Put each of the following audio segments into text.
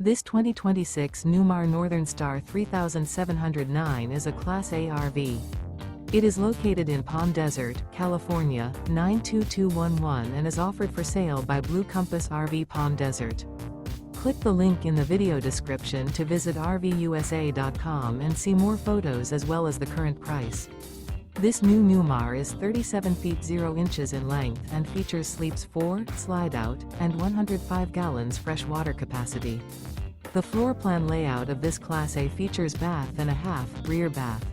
This 2026 Newmar Northern Star 3709 is a Class A RV. It is located in Palm Desert, California, 92211 and is offered for sale by Blue Compass RV Palm Desert. Click the link in the video description to visit RVUSA.com and see more photos as well as the current price. This new Newmar is 37 feet 0 inches in length and features sleeps 4, Slideout, and 105 gallons fresh water capacity. The floor plan layout of this Class A features bath and a half, rear bath.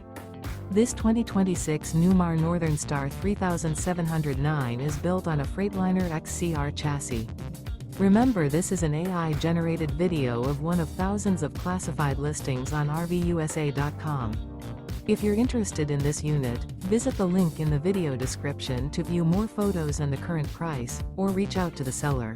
This 2026 Newmar Northern Star 3709 is built on a Freightliner XCR chassis. Remember, this is an AI-generated video of one of thousands of classified listings on RVUSA.com. If you're interested in this unit, visit the link in the video description to view more photos and the current price, or reach out to the seller.